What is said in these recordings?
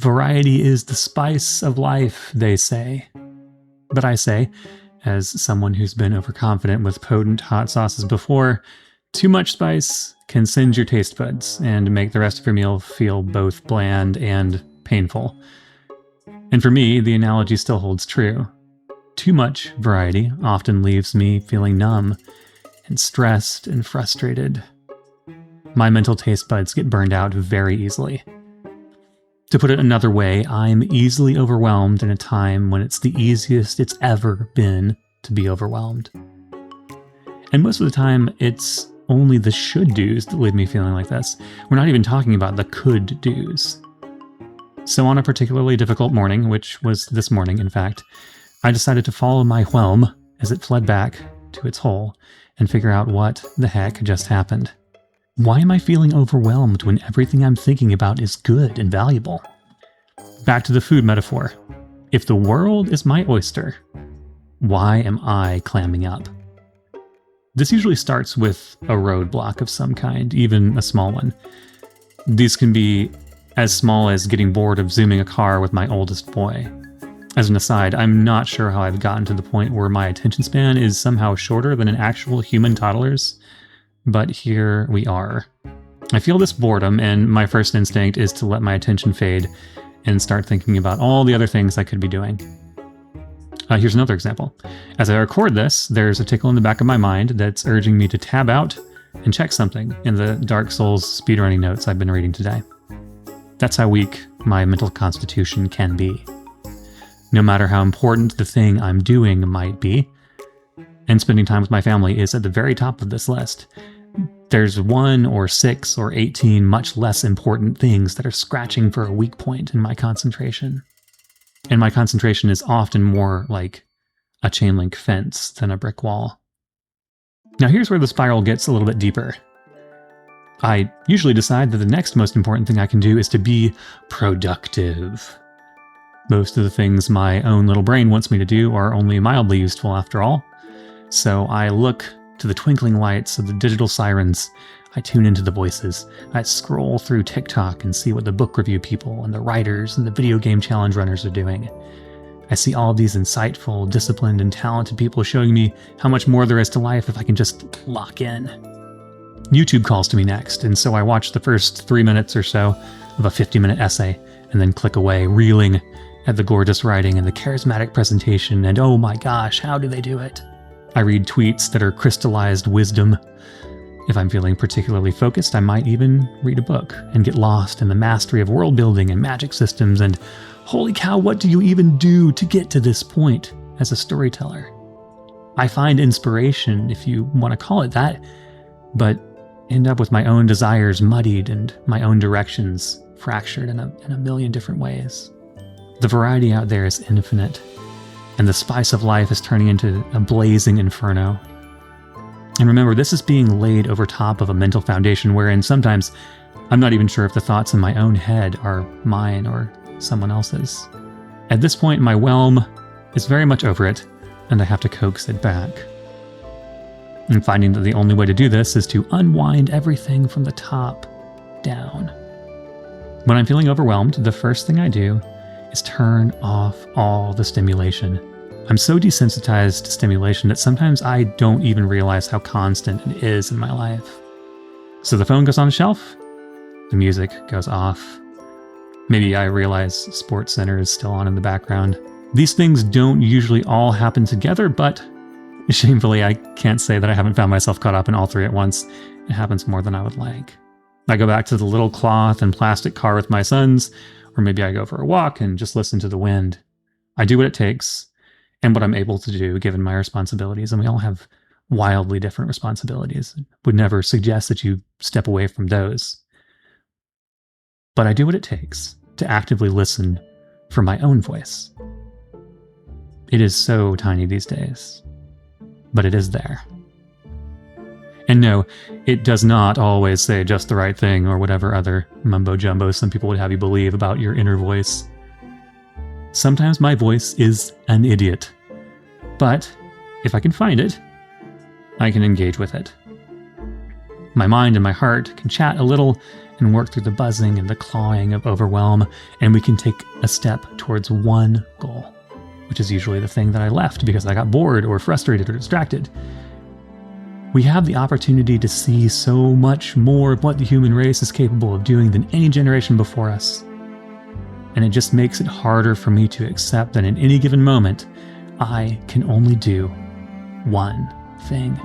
Variety is the spice of life, they say. But I say, as someone who's been overconfident with potent hot sauces before, too much spice can singe your taste buds and make the rest of your meal feel both bland and painful. And for me, the analogy still holds true. Too much variety often leaves me feeling numb and stressed and frustrated. My mental taste buds get burned out very easily. To put it another way, I'm easily overwhelmed in a time when it's the easiest it's ever been to be overwhelmed. And most of the time, it's only the should-dos that leave me feeling like this. We're not even talking about the could-dos. So on a particularly difficult morning, which was this morning in fact, I decided to follow my whelm as it fled back to its hole and figure out what the heck just happened. Why am I feeling overwhelmed when everything I'm thinking about is good and valuable? Back to the food metaphor. If the world is my oyster, why am I clamming up? This usually starts with a roadblock of some kind, even a small one. These can be as small as getting bored of zooming a car with my oldest boy. As an aside, I'm not sure how I've gotten to the point where my attention span is somehow shorter than an actual human toddler's, but here we are. I feel this boredom, and my first instinct is to let my attention fade and start thinking about all the other things I could be doing. Here's another example. As I record this, there's a tickle in the back of my mind that's urging me to tab out and check something in the Dark Souls speedrunning notes I've been reading today. That's how weak my mental constitution can be. No matter how important the thing I'm doing might be, and spending time with my family is at the very top of this list, there's 1 or 6 or 18 much less important things that are scratching for a weak point in my concentration. And my concentration is often more like a chain link fence than a brick wall. Now here's where the spiral gets a little bit deeper. I usually decide that the next most important thing I can do is to be productive. Most of the things my own little brain wants me to do are only mildly useful after all. So I look to the twinkling lights of the digital sirens. I tune into the voices. I scroll through TikTok and see what the book review people and the writers and the video game challenge runners are doing. I see all of these insightful, disciplined, and talented people showing me how much more there is to life if I can just lock in. YouTube calls to me next, and so I watch the first 3 minutes or so of a 50-minute essay and then click away, reeling at the gorgeous writing and the charismatic presentation, and oh my gosh, how do they do it? I read tweets that are crystallized wisdom. If I'm feeling particularly focused, I might even read a book and get lost in the mastery of world building and magic systems and holy cow, what do you even do to get to this point as a storyteller? I find inspiration, if you want to call it that, but end up with my own desires muddied and my own directions fractured in a million different ways. The variety out there is infinite, and the spice of life is turning into a blazing inferno. And remember, this is being laid over top of a mental foundation wherein sometimes I'm not even sure if the thoughts in my own head are mine or someone else's. At this point, my whelm is very much over it, and I have to coax it back. And finding that the only way to do this is to unwind everything from the top down. When I'm feeling overwhelmed, the first thing I do is turn off all the stimulation. I'm so desensitized to stimulation that sometimes I don't even realize how constant it is in my life. So the phone goes on the shelf, the music goes off. Maybe I realize Sports Center is still on in the background. These things don't usually all happen together, but shamefully I can't say that I haven't found myself caught up in all three at once. It happens more than I would like. I go back to the little cloth and plastic car with my sons, or maybe I go for a walk and just listen to the wind. I do what it takes and what I'm able to do given my responsibilities, and we all have wildly different responsibilities. Would never suggest that you step away from those. But I do what it takes to actively listen for my own voice. It is so tiny these days, but it is there. And no, it does not always say just the right thing or whatever other mumbo-jumbo some people would have you believe about your inner voice. Sometimes my voice is an idiot, but if I can find it, I can engage with it. My mind and my heart can chat a little and work through the buzzing and the clawing of overwhelm, and we can take a step towards one goal, which is usually the thing that I left because I got bored or frustrated or distracted. We have the opportunity to see so much more of what the human race is capable of doing than any generation before us. And it just makes it harder for me to accept that in any given moment, I can only do one thing.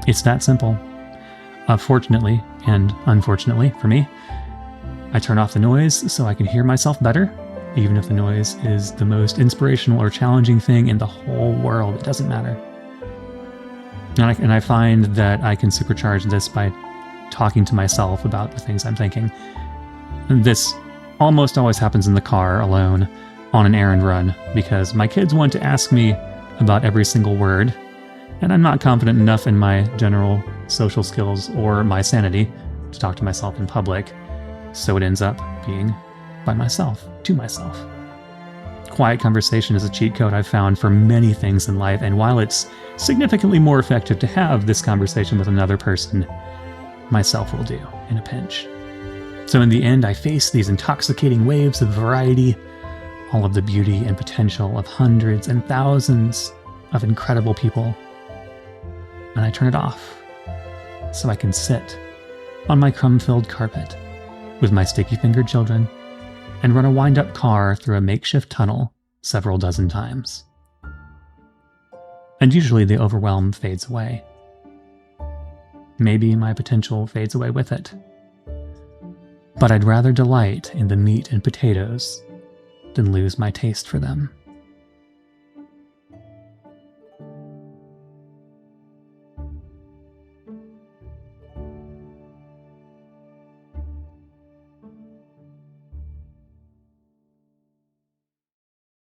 It's that simple. Fortunately and unfortunately for me, I turn off the noise so I can hear myself better, even if the noise is the most inspirational or challenging thing in the whole world. It doesn't matter. And I find that I can supercharge this by talking to myself about the things I'm thinking. And this almost always happens in the car alone on an errand run because my kids want to ask me about every single word, and I'm not confident enough in my general social skills or my sanity to talk to myself in public, so it ends up being by myself, to myself. Quiet conversation is a cheat code I've found for many things in life, and while it's significantly more effective to have this conversation with another person, myself will do in a pinch. So in the end, I face these intoxicating waves of variety, all of the beauty and potential of hundreds and thousands of incredible people, and I turn it off so I can sit on my crumb-filled carpet with my sticky-fingered children and run a wind-up car through a makeshift tunnel several dozen times. And usually the overwhelm fades away. Maybe my potential fades away with it. But I'd rather delight in the meat and potatoes than lose my taste for them.